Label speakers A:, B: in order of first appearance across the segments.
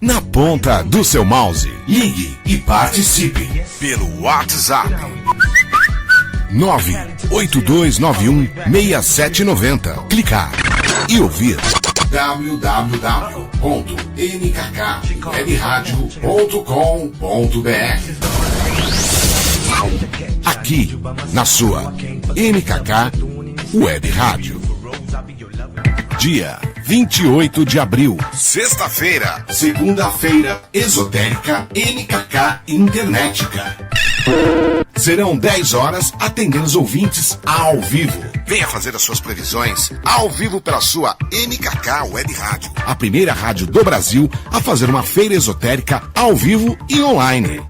A: na ponta do seu mouse. Ligue e participe pelo WhatsApp 982916790. Clicar e ouvir www.mkkwebradio.com.br. Aqui na sua MKK Web Rádio. Dia 28 de abril, sexta-feira, segunda-feira, esotérica MKK Internetica. Serão 10 horas atendendo os ouvintes ao vivo. Venha fazer as suas previsões ao vivo pela sua MKK Web Rádio. A primeira rádio do Brasil a fazer uma feira esotérica ao vivo e online.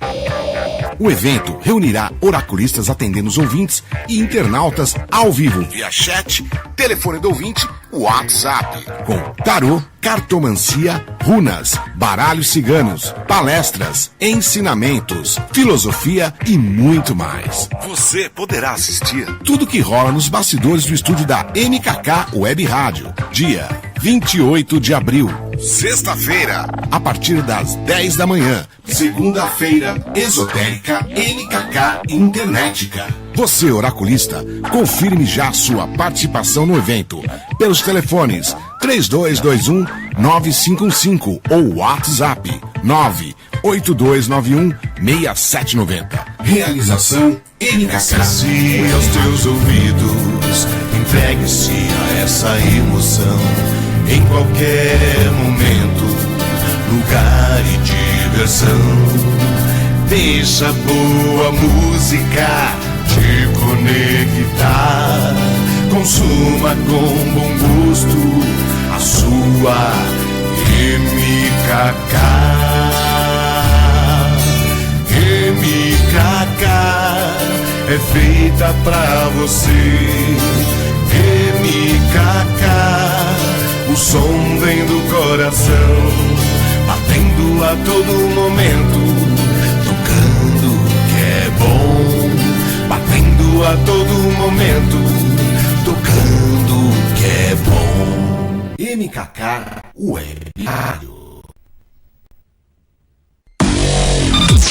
A: O evento reunirá oraculistas atendendo os ouvintes e internautas ao vivo via chat, telefone do ouvinte, WhatsApp, com tarô, cartomancia, runas, baralhos ciganos, palestras, ensinamentos, filosofia e muito mais. Você poderá assistir tudo que rola nos bastidores do estúdio da MKK Web Rádio, dia 28 de abril, sexta-feira, a partir das 10 da manhã. Segunda-feira, esotérica MKK Internetica. Você, oraculista, confirme já sua participação no evento pelos telefones 3221-9515 ou WhatsApp 98291-6790. Realização MKK.
B: Acesse aos teus ouvidos, entregue-se a essa emoção. Em qualquer momento, lugar e diversão. Deixa boa música te conectar. Consuma com bom gosto a sua MKK. MKK é feita pra você. MKK, o som vem do coração, batendo a todo momento, tocando que é bom. Batendo a todo momento, tocando que é bom.
A: MKK Web Rádio.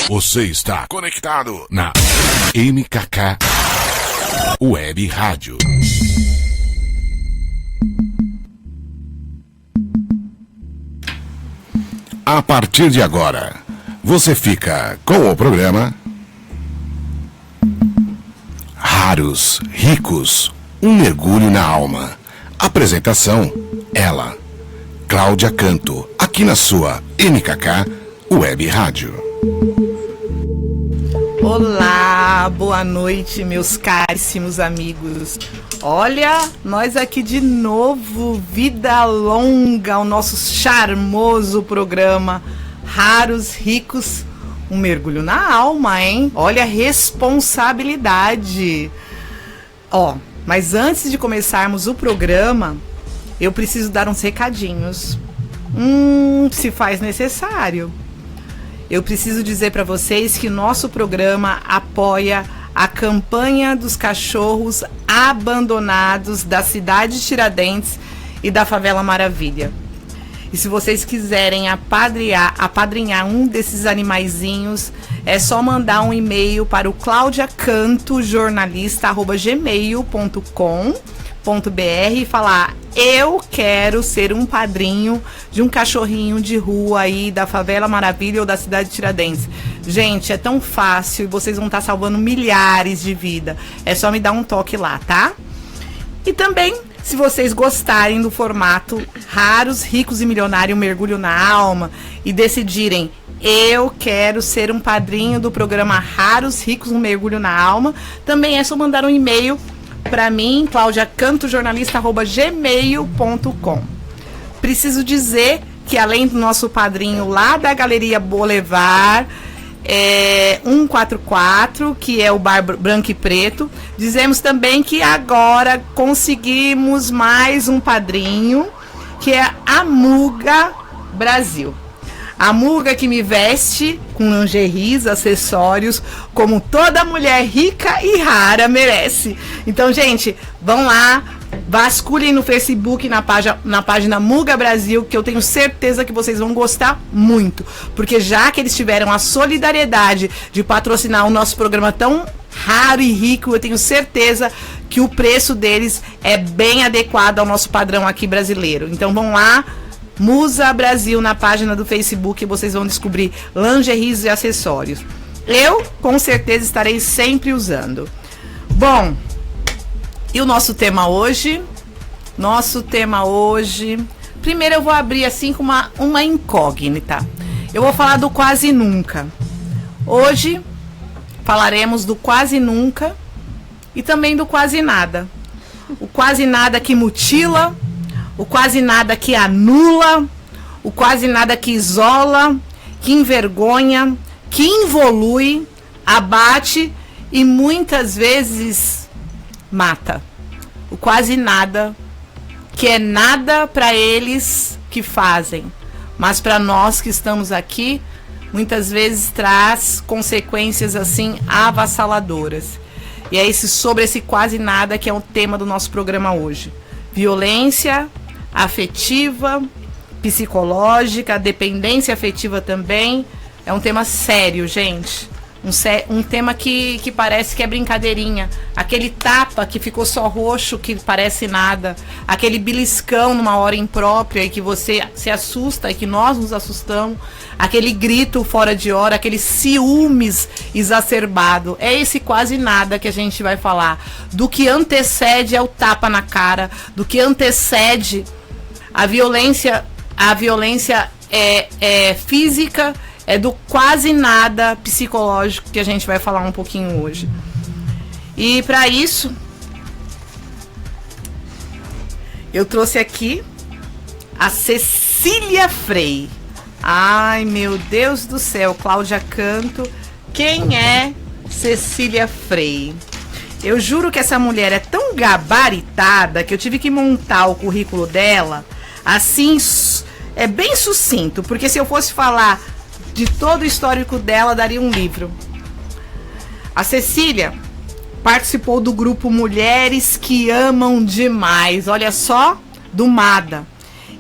A: Você está conectado na MKK Web Rádio. A partir de agora, você fica com o programa Raros, Ricos, um mergulho na alma. Apresentação, ela, Cláudia Canto, aqui na sua MKK Web Rádio.
C: Olá, boa noite, meus caríssimos amigos. Olha, nós aqui de novo, vida longa, o nosso charmoso programa Raros, Ricos, um mergulho na alma, hein? Olha a responsabilidade. Mas antes de começarmos o programa, eu preciso dar uns recadinhos. Se faz necessário. Eu preciso dizer para vocês que nosso programa apoia a campanha dos cachorros abandonados da cidade de Tiradentes e da Favela Maravilha. E se vocês quiserem apadrinhar um desses animaizinhos, é só mandar um e-mail para o claudiacantojornalista@gmail.com.br e falar: eu quero ser um padrinho de um cachorrinho de rua aí da Favela Maravilha ou da cidade de Tiradentes. Gente, é tão fácil e vocês vão estar salvando milhares de vidas. É só me dar um toque lá, tá? E também, se vocês gostarem do formato Raros, Ricos e Milionário, um mergulho na alma, e decidirem: eu quero ser um padrinho do programa Raros, Ricos, um mergulho na alma, também é só mandar um e-mail para mim, claudiacantojornalista@gmail.com. Preciso dizer que além do nosso padrinho lá da Galeria Boulevard 144, que é o Bar Branco e Preto, dizemos também que agora conseguimos mais um padrinho, que é a Muga Brasil. A Muga que me veste com lingeries, acessórios, como toda mulher rica e rara merece. Então, gente, vão lá, vasculhem no Facebook, na página Muga Brasil, que eu tenho certeza que vocês vão gostar muito. Porque já que eles tiveram a solidariedade de patrocinar o nosso programa tão raro e rico, eu tenho certeza que o preço deles é bem adequado ao nosso padrão aqui brasileiro. Então vão lá, Musa Brasil, na página do Facebook, vocês vão descobrir lingeries e acessórios. Eu, com certeza, estarei sempre usando. Bom, e o nosso tema hoje? Primeiro eu vou abrir assim com uma incógnita. Eu vou falar do quase nunca. Hoje falaremos do quase nunca e também do quase nada. O quase nada que mutila, o quase nada que anula, o quase nada que isola, que envergonha, que involui, abate e muitas vezes mata. O quase nada, que é nada para eles que fazem, mas para nós que estamos aqui, muitas vezes traz consequências assim avassaladoras. E é sobre esse quase nada que é o tema do nosso programa hoje. Violência afetiva, psicológica, dependência afetiva também. É um tema sério, gente. Um tema que parece que é brincadeirinha. Aquele tapa que ficou só roxo, que parece nada. Aquele beliscão numa hora imprópria e que você se assusta e que nós nos assustamos. Aquele grito fora de hora, aquele ciúmes exacerbado. É esse quase nada que a gente vai falar. Do que antecede ao tapa na cara, do que antecede a violência física, é do quase nada psicológico que a gente vai falar um pouquinho hoje. E para isso, eu trouxe aqui a Cecília Frei. Ai, meu Deus do céu, Cláudia Canto. Quem é Cecília Frei? Eu juro que essa mulher é tão gabaritada que eu tive que montar o currículo dela assim, é bem sucinto, porque se eu fosse falar de todo o histórico dela, daria um livro. A Cecília participou do grupo Mulheres que Amam Demais, olha só, do MADA.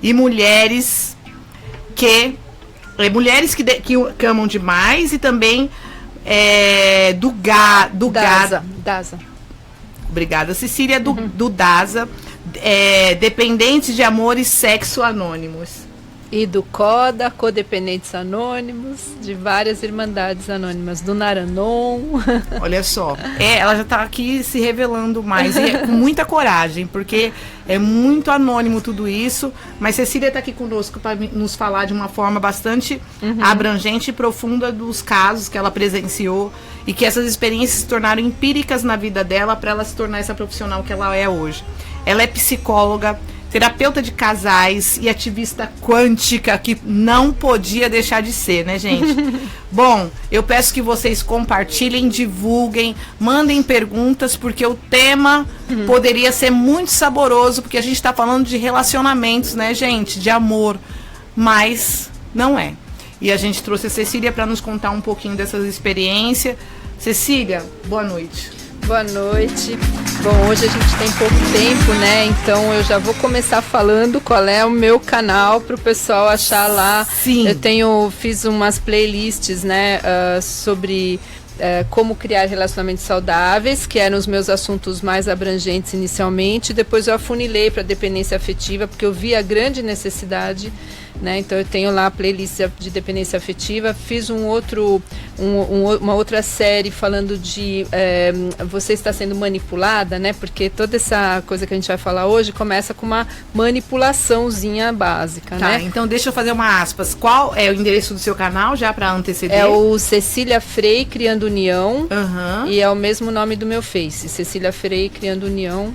C: E mulheres que amam demais, e também do
D: DASA.
C: Obrigada, Cecília, do DASA, Dependentes de Amor e Sexo Anônimos.
D: E do CODA, Codependentes Anônimos, de várias irmandades anônimas, do Naranon.
C: Olha só, ela já está aqui se revelando mais, e com muita coragem, porque é muito anônimo tudo isso, mas Cecília está aqui conosco para nos falar de uma forma bastante abrangente e profunda dos casos que ela presenciou e que essas experiências se tornaram empíricas na vida dela para ela se tornar essa profissional que ela é hoje. Ela é psicóloga, terapeuta de casais e ativista quântica, que não podia deixar de ser, né, gente? Bom, eu peço que vocês compartilhem, divulguem, mandem perguntas, porque o tema poderia ser muito saboroso, porque a gente está falando de relacionamentos, né, gente? De amor, mas não é. E a gente trouxe a Cecília para nos contar um pouquinho dessas experiências. Cecília, boa noite.
D: Boa noite. Bom, hoje a gente tem pouco tempo, né? Então eu já vou começar falando qual é o meu canal para o pessoal achar lá.
C: Sim.
D: Eu fiz umas playlists, né, sobre como criar relacionamentos saudáveis, que eram os meus assuntos mais abrangentes inicialmente. Depois eu afunilei para dependência afetiva, porque eu vi a grande necessidade, né? Então eu tenho lá a playlist de dependência afetiva. Fiz uma outra série falando de você está sendo manipulada, né? Porque toda essa coisa que a gente vai falar hoje começa com uma manipulaçãozinha básica,
C: tá,
D: né?
C: Então deixa eu fazer uma aspas. Qual é o endereço do seu canal, já para anteceder?
D: É o Cecília Frei Criando União,
C: Uhum.
D: e é o mesmo nome do meu Face, Cecília Frei Criando União.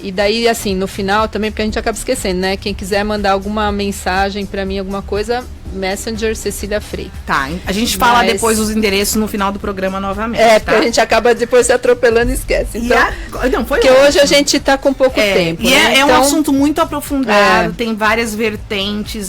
D: E daí, assim, no final também, porque a gente acaba esquecendo, né? Quem quiser mandar alguma mensagem pra mim, alguma coisa, Messenger Cecília Frei.
C: Tá, a gente fala depois os endereços no final do programa novamente.
D: Tá? Porque a gente acaba depois se atropelando e esquece. Então,
C: não, foi
D: porque hoje a gente tá com pouco tempo.
C: E
D: né?
C: é um assunto muito aprofundado, tem várias vertentes,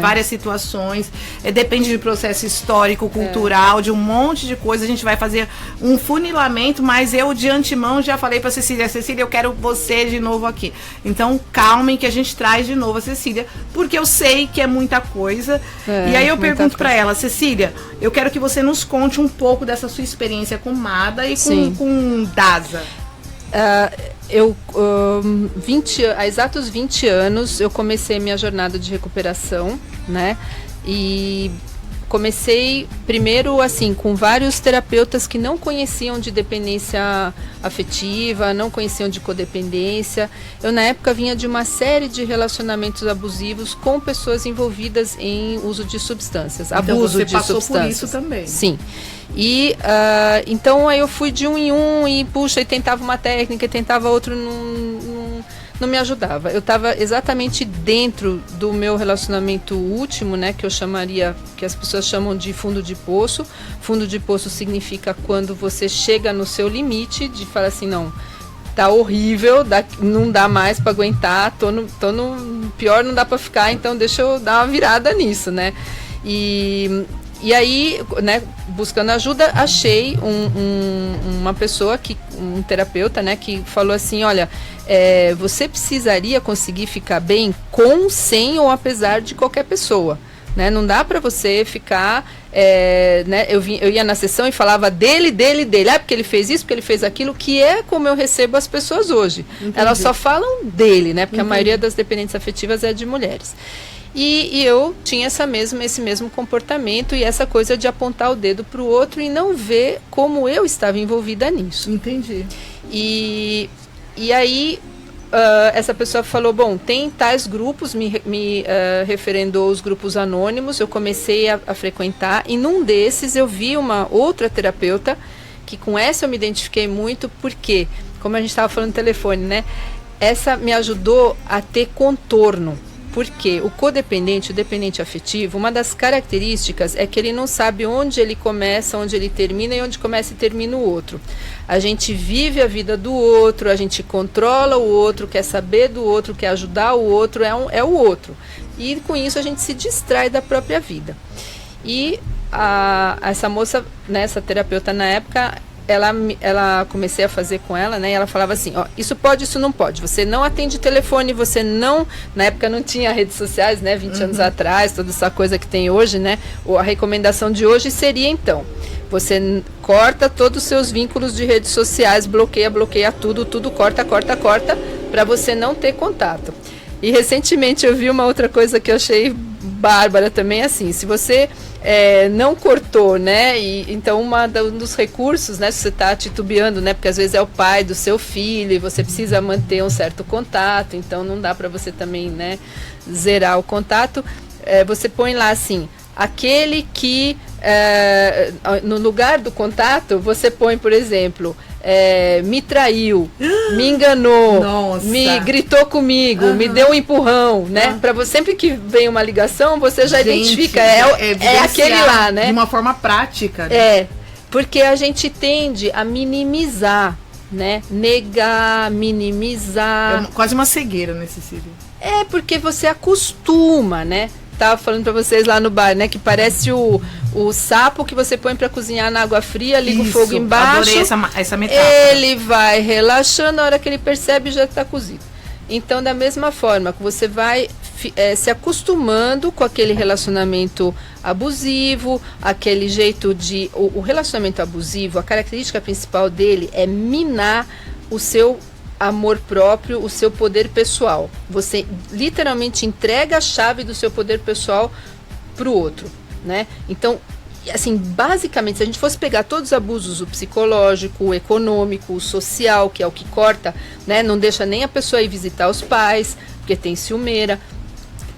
C: várias situações, depende de processo histórico, cultural, de um monte de coisa. A gente vai fazer um funilamento, mas eu de antemão já falei pra Cecília, eu quero você de novo aqui. Então, calmem que a gente traz de novo a Cecília, porque eu sei que é muita coisa. E aí eu pergunto pra ela, Cecília, eu quero que você nos conte um pouco dessa sua experiência com MADA e com DASA.
D: Há exatos 20 anos eu comecei minha jornada de recuperação, né? E comecei primeiro assim com vários terapeutas que não conheciam de dependência afetiva, não conheciam de codependência. Eu na época vinha de uma série de relacionamentos abusivos com pessoas envolvidas em uso de substâncias,
C: então
D: abuso
C: você
D: de
C: passou
D: substâncias.
C: por isso também.
D: Sim. E então aí eu fui de um em um e puxa, e tentava uma técnica, e tentava outro, não me ajudava. Eu estava exatamente dentro do meu relacionamento último, né, que eu chamaria, que as pessoas chamam de fundo de poço. Fundo de poço significa quando você chega no seu limite de falar assim, não, tá horrível, não dá mais para aguentar, tô no pior, não dá para ficar, então deixa eu dar uma virada nisso, né? E aí, né, buscando ajuda, achei uma pessoa, um terapeuta, né, que falou assim, olha, você precisaria conseguir ficar bem com, sem ou apesar de qualquer pessoa. Né? Não dá para você ficar, né? Eu ia na sessão e falava dele, porque ele fez isso, porque ele fez aquilo, que é como eu recebo as pessoas hoje. Entendi. Elas só falam dele, né? Porque a maioria das dependentes afetivas é de mulheres. E eu tinha esse mesmo comportamento e essa coisa de apontar o dedo para o outro e não ver como eu estava envolvida nisso.
C: Entendi.
D: E aí essa pessoa falou, bom, tem tais grupos, me referendou os grupos anônimos, eu comecei a frequentar e num desses eu vi uma outra terapeuta que com essa eu me identifiquei muito porque, como a gente estava falando no telefone, né? Essa me ajudou a ter contorno. Porque o codependente, o dependente afetivo, uma das características é que ele não sabe onde ele começa, onde ele termina e onde começa e termina o outro. A gente vive a vida do outro, a gente controla o outro, quer saber do outro, quer ajudar o outro, é o outro. E com isso a gente se distrai da própria vida. E essa moça, né, essa terapeuta na época, ela comecei a fazer com ela, né? E ela falava assim, ó, isso pode, isso não pode. Você não atende telefone, você não... Na época não tinha redes sociais, né? 20 anos atrás, toda essa coisa que tem hoje, né? A recomendação de hoje seria, então, você corta todos os seus vínculos de redes sociais, bloqueia tudo, corta, para você não ter contato. E recentemente eu vi uma outra coisa que eu achei bárbara também, assim, se você não cortou, né, e então um dos recursos, né, se você está titubeando, né, porque às vezes é o pai do seu filho e você precisa manter um certo contato, então não dá para você também, né, zerar o contato, você põe lá assim, aquele que no lugar do contato, você põe, por exemplo, me traiu, me enganou,
C: nossa,
D: me gritou comigo, me deu um empurrão, né? Para você, sempre que vem uma ligação, você já identifica, é aquele lá, né?
C: De uma forma prática.
D: Porque a gente tende a minimizar, né? Negar, minimizar.
C: Quase uma cegueira nesse sentido.
D: Porque você acostuma, né? Tava falando pra vocês lá no bar, né? Que parece o sapo que você põe pra cozinhar na água fria, liga o fogo embaixo.
C: Adorei essa metáfora.
D: Ele vai relaxando, a hora que ele percebe já tá cozido. Então, da mesma forma que você vai se acostumando com aquele relacionamento abusivo, aquele jeito de... O relacionamento abusivo, a característica principal dele é minar o seu amor próprio, o seu poder pessoal. Você literalmente entrega a chave do seu poder pessoal para o outro, né? Então, assim, basicamente, se a gente fosse pegar todos os abusos, o psicológico, o econômico, o social, que é o que corta, né? Não deixa nem a pessoa ir visitar os pais, porque tem ciumeira.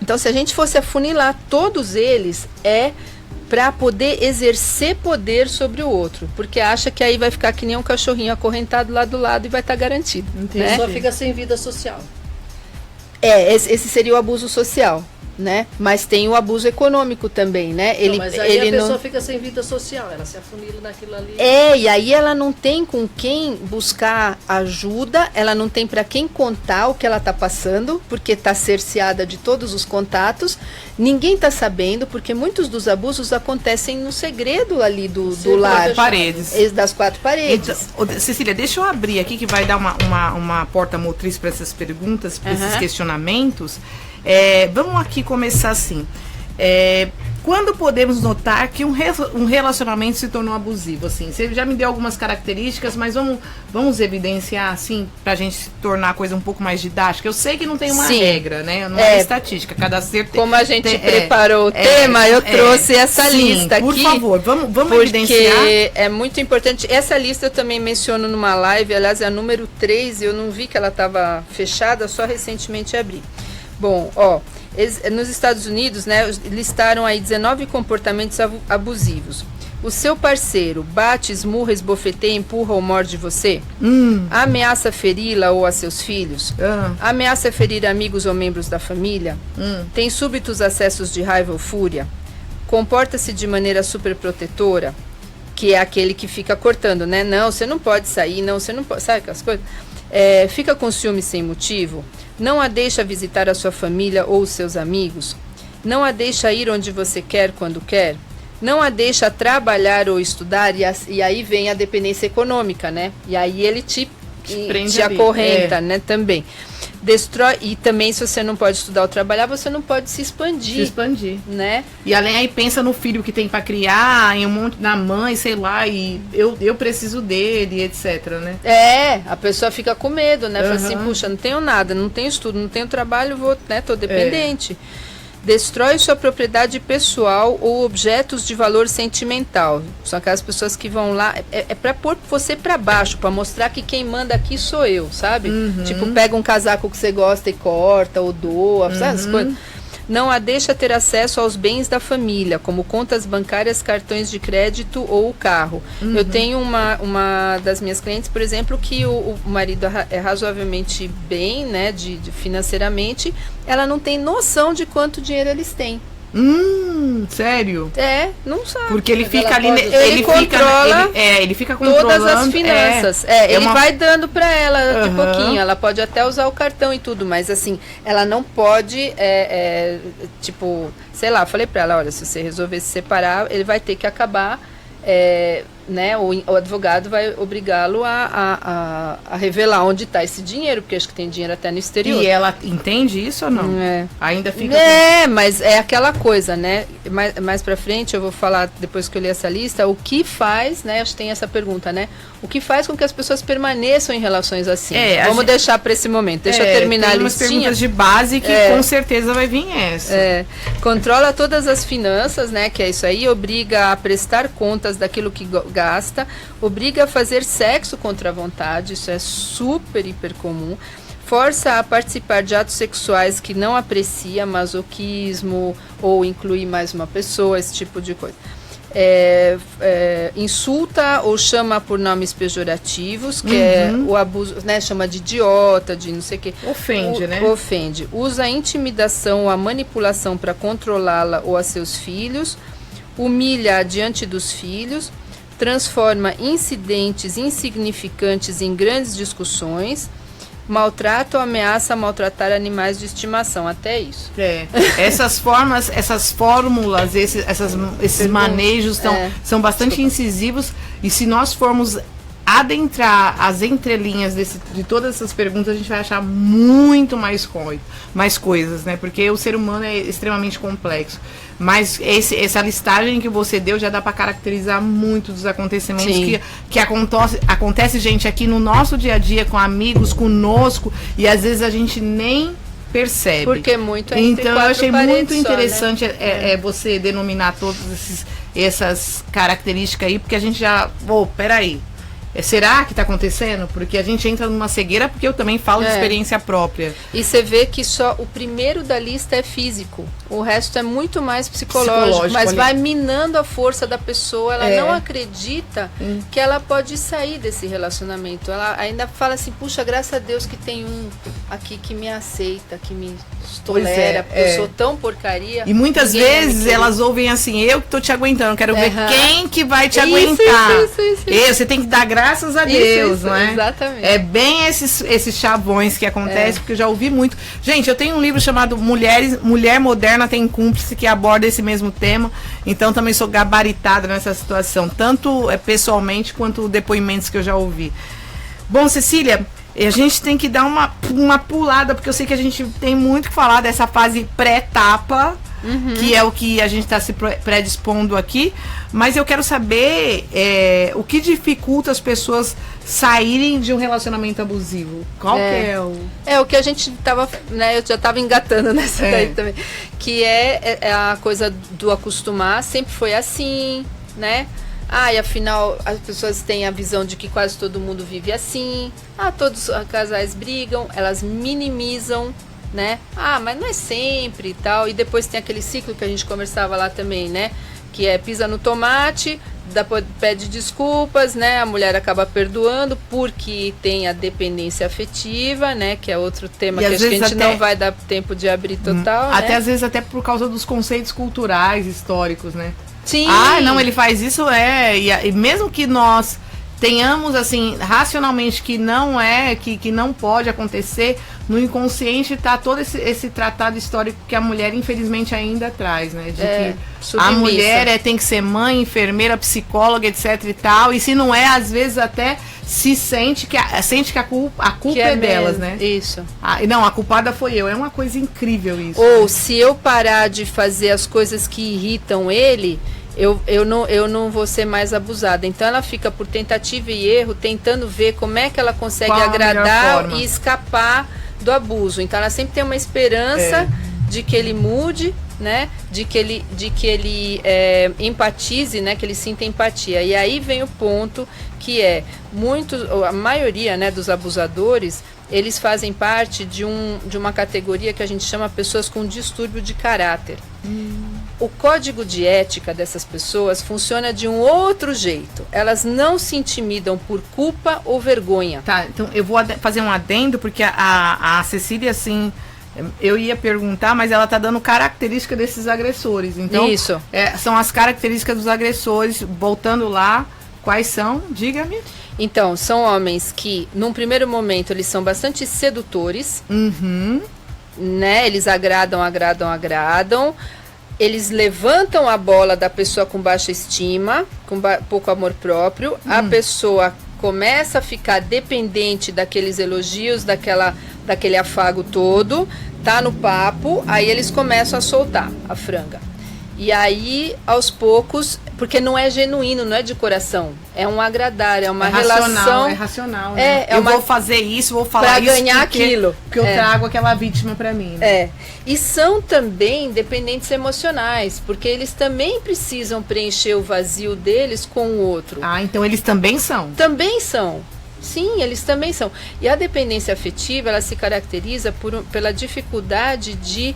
D: Então, se a gente fosse afunilar todos eles, para poder exercer poder sobre o outro, porque acha que aí vai ficar que nem um cachorrinho acorrentado lá do lado e vai estar garantido.
E: Né? Só fica sem vida social.
D: Esse seria o abuso social, né? Mas tem o abuso econômico também, né?
E: Mas aí a pessoa fica sem vida social, ela se afunila naquilo ali.
D: E aí ela não tem com quem buscar ajuda, ela não tem para quem contar o que ela está passando, porque está cerceada de todos os contatos, ninguém está sabendo, porque muitos dos abusos acontecem no segredo ali do lar. Das quatro paredes.
C: Então, Cecília, deixa eu abrir aqui que vai dar uma porta motriz para essas perguntas, para esses questionamentos. Vamos aqui começar assim. Quando podemos notar que um relacionamento se tornou abusivo? Assim, você já me deu algumas características, mas vamos evidenciar, assim, pra gente tornar a coisa um pouco mais didática. Eu sei que não tem uma regra, né? Não é estatística. Cada ser
D: Como a gente preparou o tema, eu trouxe essa lista aqui.
C: Por favor, vamos evidenciar.
D: Porque é muito importante. Essa lista eu também menciono numa live, aliás, é a número 3, eu não vi que ela estava fechada, só recentemente abri. Bom, nos Estados Unidos, né, listaram aí 19 comportamentos abusivos. O seu parceiro bate, esmurra, esbofeteia, empurra ou morde você? Ameaça feri-la ou a seus filhos? Ameaça ferir amigos ou membros da família? Tem súbitos acessos de raiva ou fúria? Comporta-se de maneira superprotetora? Que é aquele que fica cortando, né? Não, você não pode sair, não, você não pode... Sabe aquelas coisas? Fica com ciúme sem motivo? Não a deixa visitar a sua família ou os seus amigos? Não a deixa ir onde você quer, quando quer? Não a deixa trabalhar ou estudar? E aí vem a dependência econômica, né? E aí ele te acorrenta, né? Também. Destrói, e também se você não pode estudar ou trabalhar, você não pode se expandir, né?
C: E além aí pensa no filho que tem para criar, em um monte na mãe, sei lá, e eu preciso dele, etc, né?
D: A pessoa fica com medo, né? Fala assim, puxa, não tenho nada, não tenho estudo, não tenho trabalho, tô dependente. Destrói sua propriedade pessoal ou objetos de valor sentimental. São aquelas pessoas que vão lá, para pôr você para baixo, para mostrar que quem manda aqui sou eu, sabe? Tipo, pega um casaco que você gosta e corta ou doa, sabe essas coisas? Não a deixa ter acesso aos bens da família, como contas bancárias, cartões de crédito ou o carro. Eu tenho uma das minhas clientes, por exemplo, que o marido é razoavelmente bem, né, financeiramente, ela não tem noção de quanto dinheiro eles têm.
C: Sério?
D: Não sabe.
C: Porque ele fica ali,
D: ele controla
C: ele fica controlando
D: todas as finanças. Ele vai dando para ela de pouquinho. Ela pode até usar o cartão e tudo, mas assim, ela não pode, tipo, sei lá, falei para ela, olha, se você resolver se separar, ele vai ter que acabar, né? O advogado vai obrigá-lo a revelar onde está esse dinheiro, porque acho que tem dinheiro até no exterior.
C: E ela entende isso ou não? Ainda fica...
D: mas é aquela coisa, né? Mais pra frente eu vou falar, depois que eu li essa lista, o que faz, né? Acho que tem essa pergunta, né? O que faz com que as pessoas permaneçam em relações assim? Vamos deixar para esse momento. Deixa eu terminar a listinha. Tem umas perguntas
C: de base que com certeza vai vir essa.
D: Controla todas as finanças, né? Que é isso aí. Obriga a prestar contas daquilo que gasta. Obriga a fazer sexo contra a vontade. Isso é super, hiper comum. Força a participar de atos sexuais que não aprecia, masoquismo, ou incluir mais uma pessoa, esse tipo de coisa. Insulta ou chama por nomes pejorativos, que é o abuso, né? Chama de idiota, de não sei o que.
C: Ofende, né?
D: Ofende. Usa a intimidação ou a manipulação para controlá-la ou a seus filhos. Humilha diante dos filhos. Transforma incidentes insignificantes em grandes discussões. Maltrata ou ameaça maltratar animais de estimação, até isso.
C: Essas fórmulas, esses manejos são bastante incisivos, e se nós formos adentrar as entrelinhas de todas essas perguntas, a gente vai achar muito mais coisas, né? Porque o ser humano é extremamente complexo. Mas essa listagem que você deu já dá para caracterizar muito dos acontecimentos que acontece, gente, aqui no nosso dia a dia, com amigos, conosco, e às vezes a gente nem percebe.
D: Porque muito
C: Então eu achei muito interessante, né? Você denominar todas essas características aí, porque a gente já... peraí. Será que está acontecendo? Porque a gente entra numa cegueira, porque eu também falo de experiência própria.
D: E você vê que só o primeiro da lista é físico. O resto é muito mais psicológico, mas vai minando a força da pessoa. Ela não acredita que ela pode sair desse relacionamento. Ela ainda fala assim, puxa, graças a Deus que tem um aqui que me aceita, que me tolera, porque eu sou tão porcaria.
C: E muitas vezes elas ouvem assim, eu que tô te aguentando, quero ver quem que vai te aguentar. Isso. Você tem que dar graças a Deus, não é?
D: Exatamente.
C: É bem esses chavões que acontecem, porque eu já ouvi muito. Gente, eu tenho um livro chamado Mulher Moderna Tem Cúmplice, que aborda esse mesmo tema, então também sou gabaritada nessa situação, tanto pessoalmente quanto depoimentos que eu já ouvi. Bom, Cecília, a gente tem que dar uma pulada, porque eu sei que a gente tem muito que falar dessa fase pré-etapa, que é o que a gente está se predispondo aqui, mas eu quero saber o que dificulta as pessoas saírem de um relacionamento abusivo. Qual que é o...
D: É o que a gente tava, né, eu já estava engatando nessa daí também, que é a coisa do acostumar, sempre foi assim, né? E afinal as pessoas têm a visão de que quase todo mundo vive assim. Todos os casais brigam, elas minimizam, né? Mas não é sempre e tal. E depois tem aquele ciclo que a gente conversava lá também, né? Que é pisa no tomate, pede desculpas, né? A mulher acaba perdoando porque tem a dependência afetiva, né? Que é outro tema que a gente não vai dar tempo de abrir total,
C: até
D: né?
C: às vezes até por causa dos conceitos culturais, históricos, né?
D: Sim.
C: Não, ele faz isso, e mesmo que nós tenhamos, assim, racionalmente que não que não pode acontecer, no inconsciente está todo esse tratado histórico que a mulher, infelizmente, ainda traz, né? De que a mulher tem que ser mãe, enfermeira, psicóloga, etc e tal, e se não é, às vezes até sente que a culpa é delas, né?
D: Isso.
C: Não, a culpada foi eu. É uma coisa incrível isso.
D: Ou se eu parar de fazer as coisas que irritam ele, eu não vou ser mais abusada. Então ela fica por tentativa e erro, tentando ver como é que ela consegue agradar e escapar do abuso. Então ela sempre tem uma esperança de que ele mude, né? De que ele empatize, né? Que ele sinta empatia. E aí vem o ponto que a maioria, né, dos abusadores, eles fazem parte de uma categoria que a gente chama pessoas com distúrbio de caráter. O código de ética dessas pessoas funciona de um outro jeito. Elas não se intimidam por culpa ou vergonha.
C: Tá, então eu vou fazer um adendo, porque a Cecília, assim, eu ia perguntar, mas ela tá dando característica desses agressores. Então,
D: isso.
C: São as características dos agressores. Voltando lá, quais são? Diga-me.
D: Então, são homens que, num primeiro momento, eles são bastante sedutores. Né? Eles agradam. Eles levantam a bola da pessoa com baixa estima, com pouco amor próprio. A pessoa começa a ficar dependente daqueles elogios, daquele afago todo, tá no papo, aí eles começam a soltar a franga. E aí, aos poucos, porque não é genuíno, não é de coração, é um agradar, é uma relação...
C: É racional, né? Vou fazer isso, vou falar
D: pra
C: isso
D: ganhar aquilo.
C: Porque eu trago aquela vítima pra mim. Né?
D: E são também dependentes emocionais, porque eles também precisam preencher o vazio deles com o outro.
C: Então eles também são?
D: Também são. Sim, eles também são. E a dependência afetiva, ela se caracteriza pela dificuldade de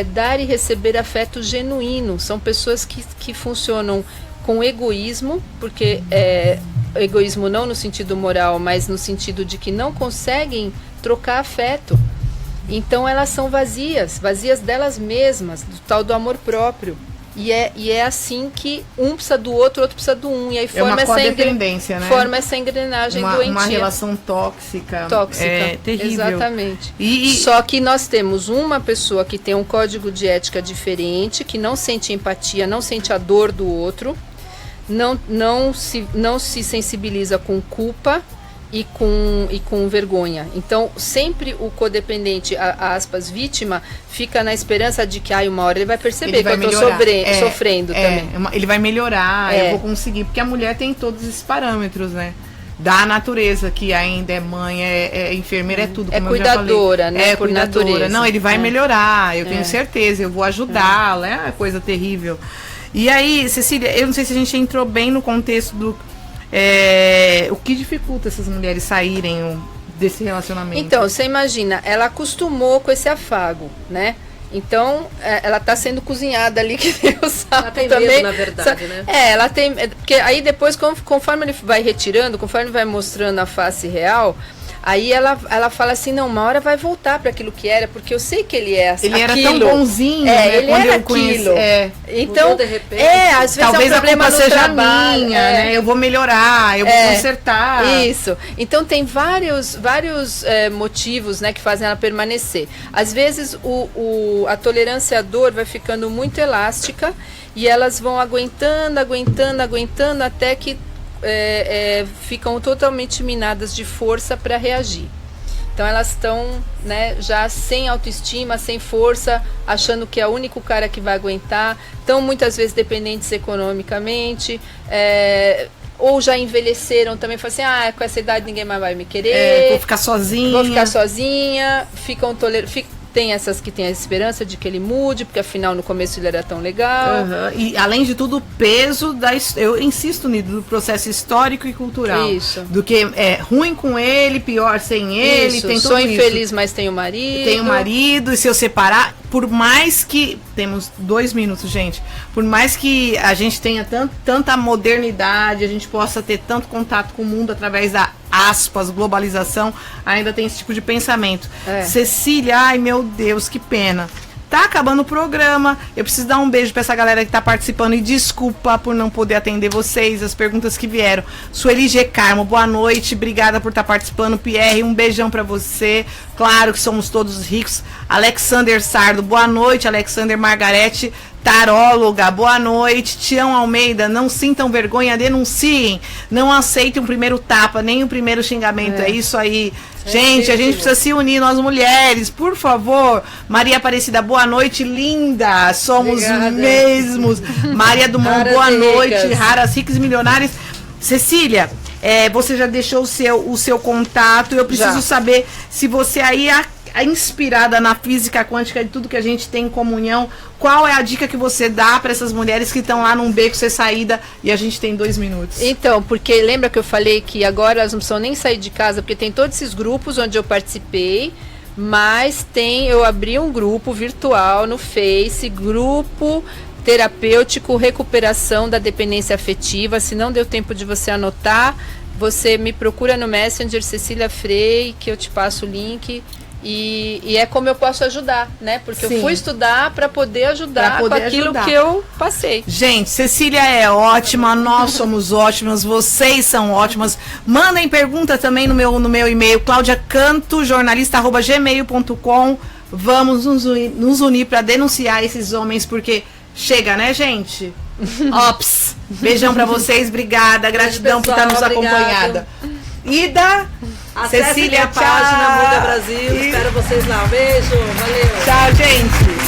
D: dar e receber afeto genuíno. São pessoas que funcionam com egoísmo, porque egoísmo não no sentido moral, mas no sentido de que não conseguem trocar afeto. Então elas são vazias delas mesmas, do tal do amor próprio. E é assim que um precisa do outro precisa do um. E aí forma essa
C: codependência, né?
D: Forma essa engrenagem doentia.
C: Uma relação tóxica.
D: É terrível. Exatamente.
C: E
D: só que nós temos uma pessoa que tem um código de ética diferente, que não sente empatia, não sente a dor do outro, não se sensibiliza com culpa e com vergonha. Então, sempre o codependente, aspas, vítima, fica na esperança de que uma hora ele vai perceber que eu estou sofrendo também.
C: Ele vai melhorar, eu vou conseguir, porque a mulher tem todos esses parâmetros, né? Da natureza, que ainda é mãe, é enfermeira, é tudo.
D: É cuidadora, né?
C: Por natureza. Não, ele vai melhorar, eu tenho certeza, eu vou ajudá-la, é uma coisa terrível. E aí, Cecília, eu não sei se a gente entrou bem no contexto O que dificulta essas mulheres saírem desse relacionamento?
D: Então, você imagina, ela acostumou com esse afago, né? Então, ela está sendo cozinhada ali, que Deus sabe.
E: Ela tem
D: também,
E: medo, na verdade, né?
D: Ela tem... Porque aí depois, conforme ele vai retirando, conforme ele vai mostrando a face real, aí ela fala assim, não, uma hora vai voltar para aquilo que era, porque eu sei que ele é assim.
C: Ele era tão bonzinho, né?
D: Ele
C: Quando
D: era
C: eu conheci.
D: Então,
E: mudou de repente.
D: às vezes
C: Talvez
D: é um problema
C: a culpa
D: no
C: seja
D: trabalho,
C: minha, né? Eu vou melhorar, eu vou consertar.
D: Isso. Então tem vários motivos, né, que fazem ela permanecer. Às vezes a tolerância à dor vai ficando muito elástica e elas vão aguentando até que ficam totalmente minadas de força para reagir. Então elas estão, né, já sem autoestima, sem força, achando que é o único cara que vai aguentar, estão muitas vezes dependentes economicamente, ou já envelheceram também, falam assim, com essa idade ninguém mais vai me querer.
C: Vou ficar sozinha.
D: Ficam tem essas que têm a esperança de que ele mude, porque afinal no começo ele era tão legal.
C: E além de tudo, o peso eu insisto nisso, do processo histórico e cultural.
D: Isso.
C: Do que é ruim com ele, pior sem ele.
D: Isso.
C: Tem tudo
D: Sou
C: isso.
D: infeliz, mas tenho marido.
C: Tenho marido, e se eu separar, por mais que... Temos 2 minutos, gente. Por mais que a gente tenha tanta modernidade, a gente possa ter tanto contato com o mundo através da aspas, globalização, ainda tem esse tipo de pensamento. Cecília, ai meu Deus, que pena. Tá acabando o programa. Eu preciso dar um beijo pra essa galera que tá participando e desculpa por não poder atender vocês, as perguntas que vieram. Sueli G. Carmo, boa noite, obrigada por estar participando. Pierre, um beijão pra você. Claro que somos todos ricos. Alexander Sardo, boa noite. Alexander Margarete, taróloga, boa noite. Tião Almeida, não sintam vergonha, denunciem. Não aceitem o primeiro tapa, nem o primeiro xingamento. É isso aí. Gente, a gente precisa se unir, nós mulheres, por favor. Maria Aparecida, boa noite, linda. Somos mesmos. Maria Dumont, boa noite. Raras, ricas e milionárias. Cecília, você já deixou o seu contato. Eu preciso saber se você aí inspirada na física quântica, de tudo que a gente tem em comunhão, qual é a dica que você dá para essas mulheres que estão lá num beco sem saída e a gente tem 2 minutos?
D: Então, porque lembra que eu falei que agora elas não precisam nem sair de casa, porque tem todos esses grupos onde eu participei, mas eu abri um grupo virtual no Face, grupo terapêutico recuperação da dependência afetiva. Se não deu tempo de você anotar, você me procura no Messenger Cecília Frei, que eu te passo o link. E é como eu posso ajudar, né? Porque eu fui estudar para poder ajudar com aquilo que eu passei.
C: Gente, Cecília é ótima, nós somos ótimas, vocês são ótimas. Mandem pergunta também no meu e-mail, claudiacanto.jornalista@gmail.com. Vamos nos unir para denunciar esses homens, porque chega, né, gente? Ops! Beijão para vocês, obrigada, gratidão por estar nos acompanhando. Ida,
E: Acesse
C: Cecília,
E: a página Muda Brasil. Espero vocês lá. Beijo, valeu.
C: Tchau, gente.